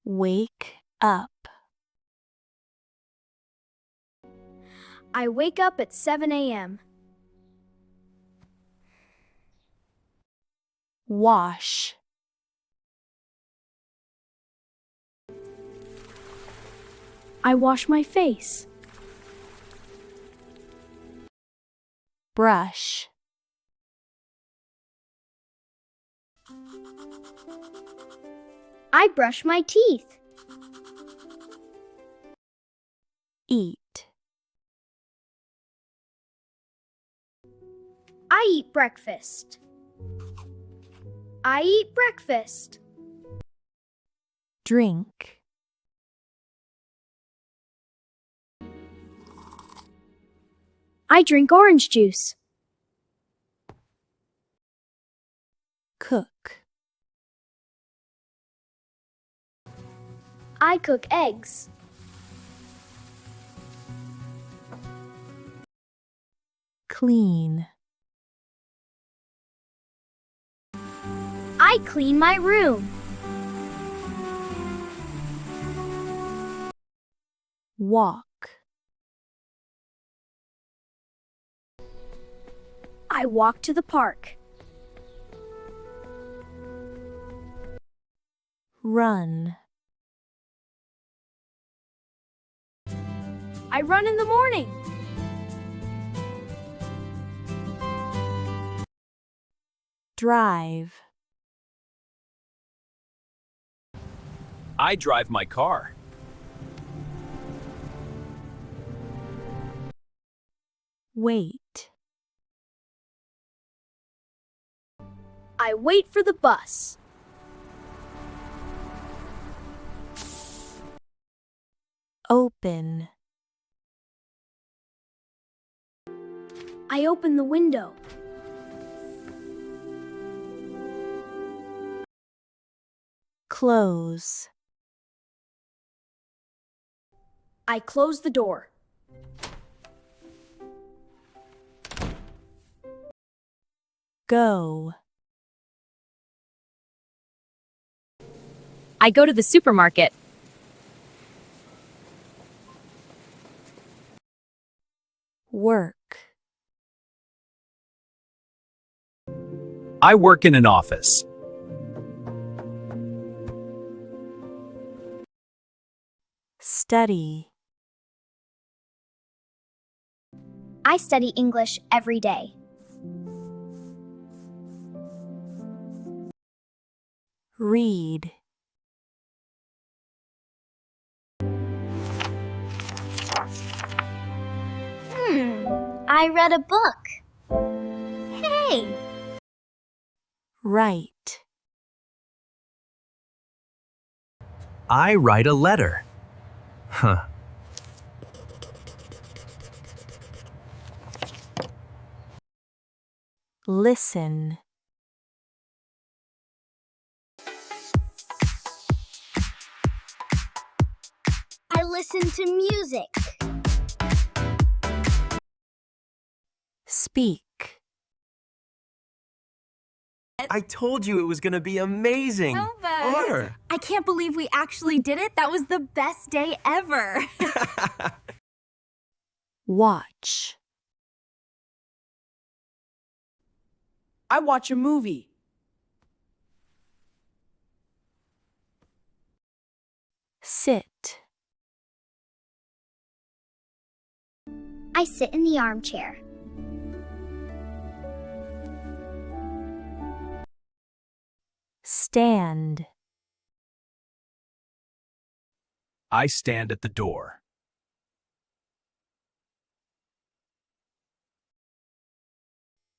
Wake up. I wake up at 7 a.m. Wash. I wash my face. Brush. I brush my teeth. Eat. I eat breakfast. I eat breakfast. Drink. I drink orange juice. Cook. I cook eggs. Clean. I clean my room. Walk. I walk to the park. Run. I run in the morning. Drive. I drive my car. Wait. I wait for the bus. Open. I open the window. Close. I close the door. Go. I go to the supermarket. Work. I work in an office. Study. I study English every day. Read. I read a book. Hey! Write. I write a letter. Huh. Listen. I listen to music. Speak. I told you it was gonna be amazing. Or. I can't believe we actually did it. That was the best day ever. Watch. I watch a movie. Sit. I sit in the armchair. Stand. I stand at the door.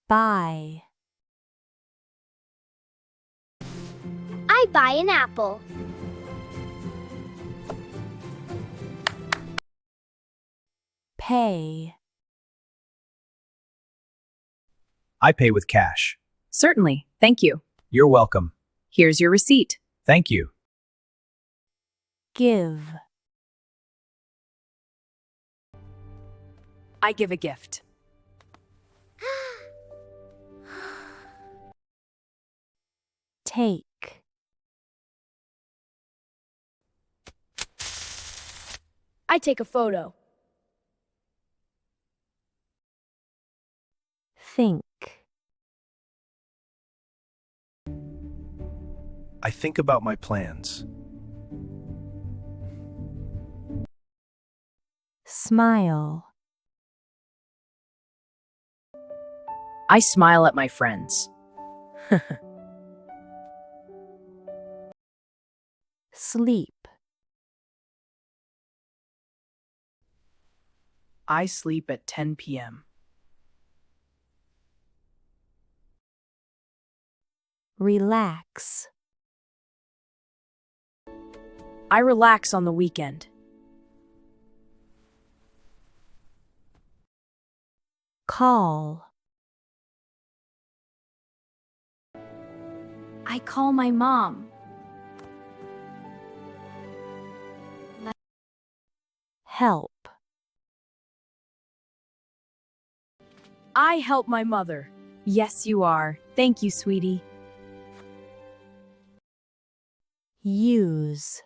Buy. I buy an apple. Pay. I pay with cash. Certainly. Thank you. You're welcome. Here's your receipt. Thank you. Give. I give a gift. Take. I take a photo. Think. I think about my plans. Smile. I smile at my friends. Sleep. I sleep at 10 p.m. Relax. I relax on the weekend. Call. I call my mom. Help. I help my mother. Yes, you are. Thank you, sweetie. Use.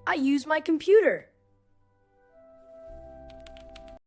I use my computer.